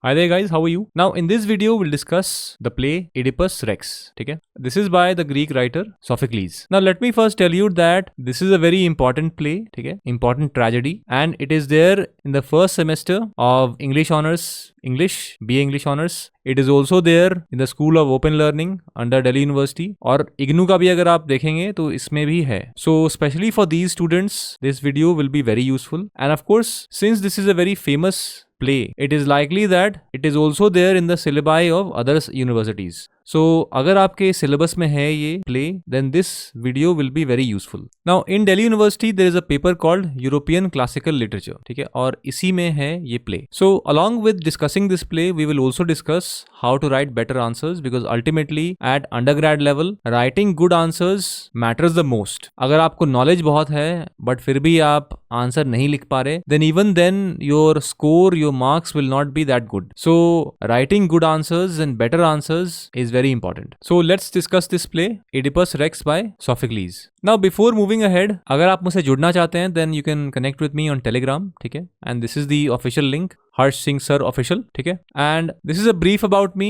Hi there guys, how are you? Now in this video we'll discuss the play Oedipus Rex. ठीक है? This is by the Greek writer Sophocles. Now let me first tell you that this is a very important play, ठीक है? Important tragedy, and it is there in the first semester of English Honors, BA English Honors. It is also there in the School of Open Learning under Delhi University, और IGNOU का भी अगर आप देखेंगे तो इसमें भी है. So especially for these students, this video will be very useful. And of course, since this is a very famous play, it is likely that it is also there in the syllabi of other universities. So अगर आपके syllabus में है ये play, then this video will be very useful. Now in Delhi University there is a paper called European Classical Literature, ठीक है, और इसी में है ये play. So along with discussing this play, we will also discuss how to write better answers, because ultimately at undergrad level writing good answers matters the most. अगर आपको knowledge बहुत है but फिर भी आप आंसर नहीं लिख पा रहे, then even then your score, your marks will not be that good. So writing good answers and better answers is very important. So let's discuss this play Oedipus Rex by Sophocles. Now before moving ahead, अगर आप मुझसे जुड़ना चाहते हैं then you can connect with me on Telegram, ठीक है, and this is the official link, Harsh Singh Sir Official, ठीक है, and this is a brief about me,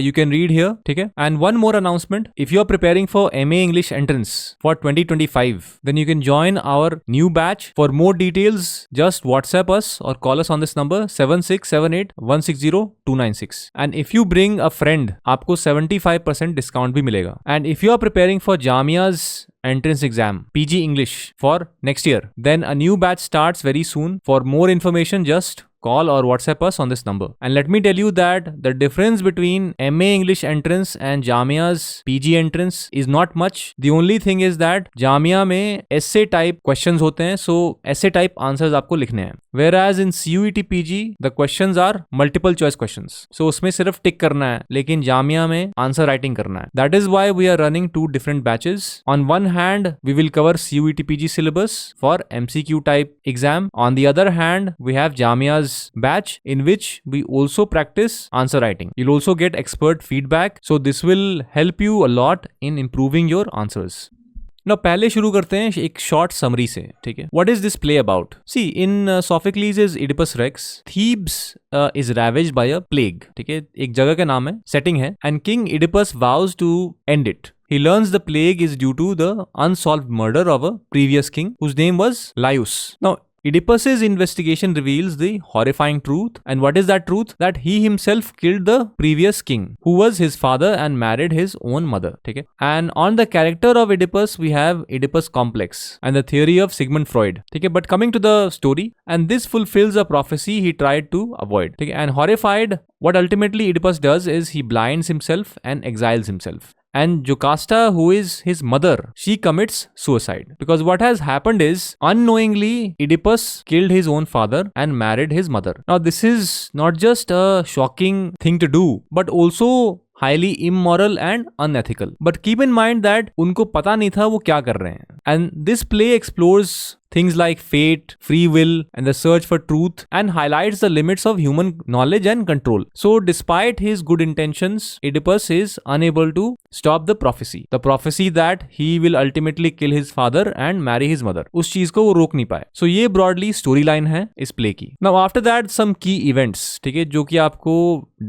you can read here, ठीक है, and one more announcement, if you are preparing for MA English entrance for 2025, then you can join our new batch. For more details, just WhatsApp us or call us on this number 7678160296, and if you bring a friend, आपको 75% discount भी मिलेगा. And if you are preparing for Jamia's entrance exam, PG English for next year, then a new batch starts very soon. For more information, just call or WhatsApp us on this number. And let me tell you that the difference between MA English entrance and Jamia's PG entrance is not much. The only thing is that Jamia में essay type questions होते हैं, so essay type answers आपको लिखने हैं. Whereas in CUET PG, the questions are multiple choice questions. So उसमें सिर्फ टिक करना है, लेकिन Jamia में आंसर राइटिंग करना है. That is why we are running two different batches. On one hand, we will cover CUET PG syllabus for MCQ type exam. On the other hand, we have Jamia's batch in which we also practice answer writing. You'll also get expert feedback, so this will help you a lot in improving your answers. Now पहले शुरू करते हैं एक short summary से, ठीक है. What is this play about? See, in Sophocles' Oedipus Rex, Thebes is ravaged by a plague, ठीक है, एक जगह का नाम है, setting है, and King Oedipus vows to end it. He learns the plague is due to the unsolved murder of a previous king whose name was Laius. Now Oedipus's investigation reveals the horrifying truth. And what is that truth? That he himself killed the previous king, who was his father and married his own mother. Okay? And on the character of Oedipus, we have Oedipus complex and the theory of Sigmund Freud. Okay? But coming to the story, and this fulfills a prophecy he tried to avoid. Okay? And horrified, what ultimately Oedipus does is he blinds himself and exiles himself. And Jocasta, who is his mother, she commits suicide. Because what has happened is, unknowingly, Oedipus killed his own father and married his mother. Now, this is not just a shocking thing to do, but also highly immoral and unethical. But keep in mind that उनको पता नहीं था वो क्या कर रहे हैं. And this play explores things like fate, free will, and the search for truth, and highlights the limits of human knowledge and control. So despite his good intentions, Oedipus is unable to stop the prophecy that he will ultimately kill his father and marry his mother. उस चीज को वो रोक नहीं पाए. So ये broadly storyline है इस play की. Now after that some key events, ठीक है, जो कि आपको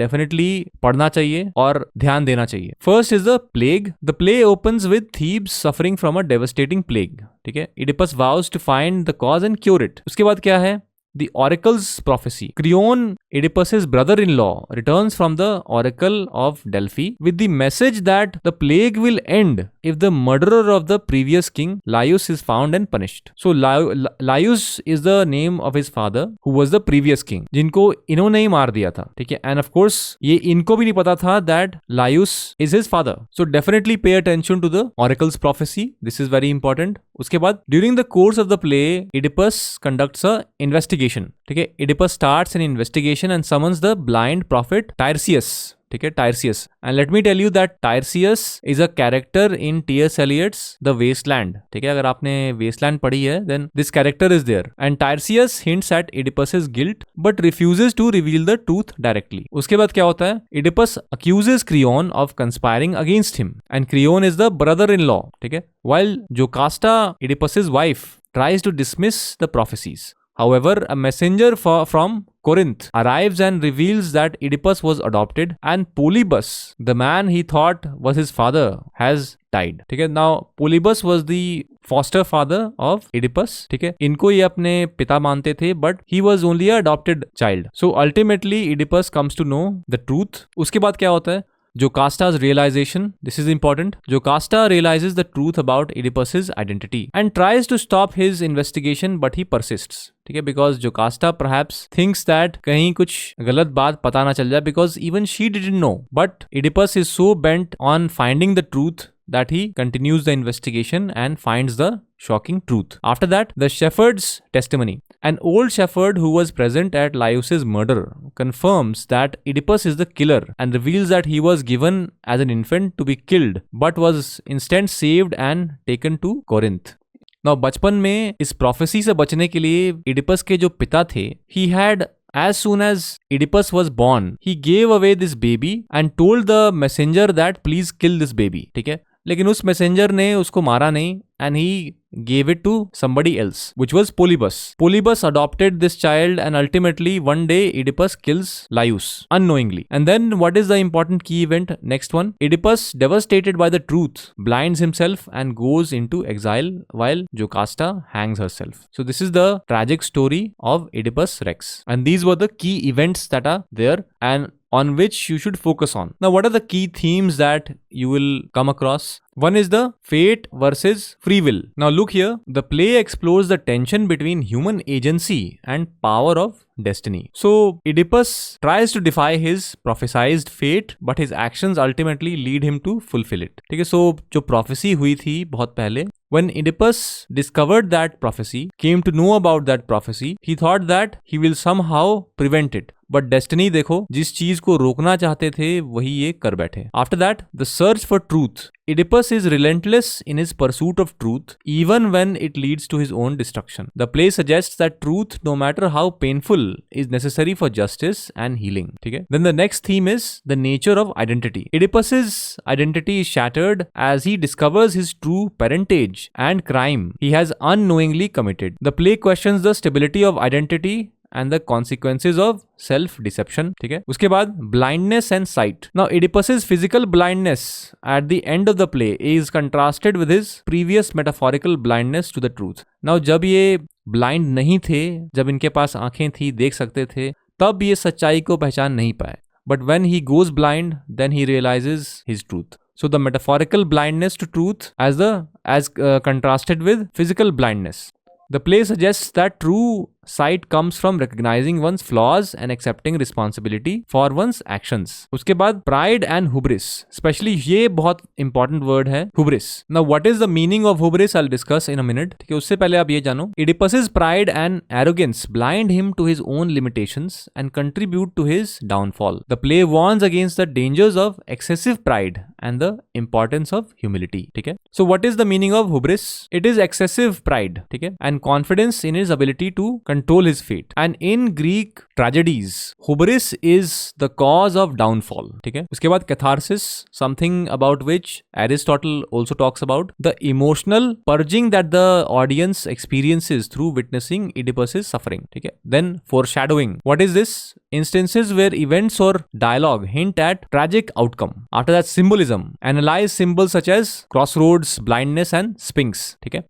definitely पढ़ना चाहिए और ध्यान देना चाहिए. First is the plague. The play opens with Thebes suffering from a devastating plague. ठीक है, Oedipus vows to find the cause and cure it. उसके बाद क्या है? The oracle's prophecy. Creon, Oedipus's brother-in-law, returns from the oracle of Delphi with the message that the plague will end if the murderer of the previous king, Laius, is found and punished. So Laius is the name of his father, who was the previous king, जिनको इन्होंने ही मार दिया था, ठीक है. And of course, ये इनको भी नहीं पता था that Laius is his father. So definitely pay attention to the oracle's prophecy. This is very important. उसके बाद during the course of the play, Oedipus conducts a investigation. ठीक है, Oedipus starts an investigation and summons the blind prophet Tiresias. ठीक है, Tiresias. And let me tell you that Tiresias is a character in T.S. Eliot's The Wasteland. ठीक है, अगर आपने Wasteland पढ़ी है, then this character is there. And Tiresias hints at Oedipus's guilt, but refuses to reveal the truth directly. उसके बाद क्या होता है? Oedipus accuses Creon of conspiring against him, and Creon is the brother-in-law. ठीक है, while Jocasta, Oedipus's wife, tries to dismiss the prophecies. However, a messenger from Corinth arrives and reveals that Oedipus was adopted and Polybus, the man he thought was his father, has died. ठीक है. Now Polybus was the foster father of Oedipus. ठीक है. इनको ये अपने पिता मानते थे, but he was only a adopted child. So ultimately Oedipus comes to know the truth. उसके बाद क्या होता है? Jocasta's realization, this is important. Jocasta realizes the truth about Oedipus's identity and tries to stop his investigation, but he persists. ठीक है, because Jocasta perhaps thinks that कहीं कुछ गलत बात पता ना चल जाए, because even she didn't know. But Oedipus is so bent on finding the truth that he continues the investigation and finds the shocking truth. After that, the shepherd's testimony. An old shepherd who was present at Laius's murder confirms that Oedipus is the killer and reveals that he was given as an infant to be killed but was instead saved and taken to Corinth. Now, बचपन में इस prophecy से बचने के लिए Oedipus के जो पिता थे, he had as soon as Oedipus was born, he gave away this baby and told the messenger that please kill this baby. ठीक है, लेकिन उस मैसेंजर ने उसको मारा नहीं and he gave it to somebody else, which was Polybus. Polybus adopted this child and ultimately one day Oedipus kills Laius unknowingly. And then what is the important key event? Next one. Oedipus, devastated by the truth, blinds himself and goes into exile while Jocasta hangs herself. So this is the tragic story of Oedipus Rex. And these were the key events that are there and on which you should focus on. Now, what are the key themes that you will come across? One is the fate versus free will. Now look here, the play explores the tension between human agency and power of destiny. So Oedipus tries to defy his prophesied fate, but his actions ultimately lead him to fulfill it. ठीक है, so जो prophecy हुई थी बहुत पहले, when Oedipus discovered that prophecy, came to know about that prophecy, he thought that he will somehow prevent it. But destiny देखो, जिस चीज को रोकना चाहते थे वही ये कर बैठे. After that, the search for truth. Oedipus is relentless in his pursuit of truth, even when it leads to his own destruction. The play suggests that truth, no matter how painful, is necessary for justice and healing. Okay? Then the next theme is the nature of identity. Oedipus's identity is shattered as he discovers his true parentage and crime he has unknowingly committed. The play questions the stability of identity and the consequences of self-deception. ठीक है, उसके बाद blindness and sight. Now Oedipus's physical blindness at the end of the play is contrasted with his previous metaphorical blindness to the truth. Now जब ये blind नहीं थे, जब इनके पास आंखें थी, देख सकते थे, तब ये सच्चाई को पहचान नहीं पाए. But when he goes blind, then he realizes his truth. So the metaphorical blindness to truth as contrasted with physical blindness. The play suggests that true sight comes from recognizing one's flaws and accepting responsibility for one's actions. उसके बाद pride and hubris. Especially ये बहुत important word है, hubris. Now what is the meaning of hubris? I'll discuss in a minute. ठीक है, उससे पहले आप ये जानो. Oedipus's pride and arrogance blind him to his own limitations and contribute to his downfall. The play warns against the dangers of excessive pride and the importance of humility. ठीक है. So what is the meaning of hubris? It is excessive pride, ठीक है, and confidence in his ability to control his fate. And in Greek tragedies, hubris is the cause of downfall. ठीक है. उसके बाद catharsis, something about which Aristotle also talks about, the emotional purging that the audience experiences through witnessing Oedipus's suffering. ठीक है. Then foreshadowing. What is this? Instances where events or dialogue hint at tragic outcome. After that, symbolism. Analyze symbols such as crossroads, blindness and sphinx. ठीक है.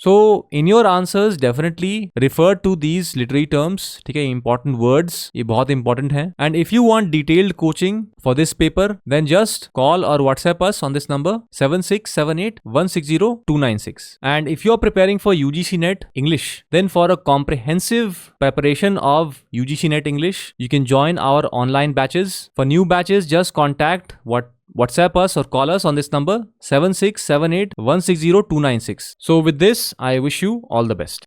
So in your answers definitely refer to these literary terms. ठीक है, important words, ये बहुत important है. And if you want detailed coaching for this paper, then just call or WhatsApp us on this number 7678160296. And if you are preparing for UGC NET English, then for a comprehensive preparation of UGC NET English, you can join our online batches. For new batches, just contact WhatsApp us or call us on this number 7678160296. So with this, I wish you all the best.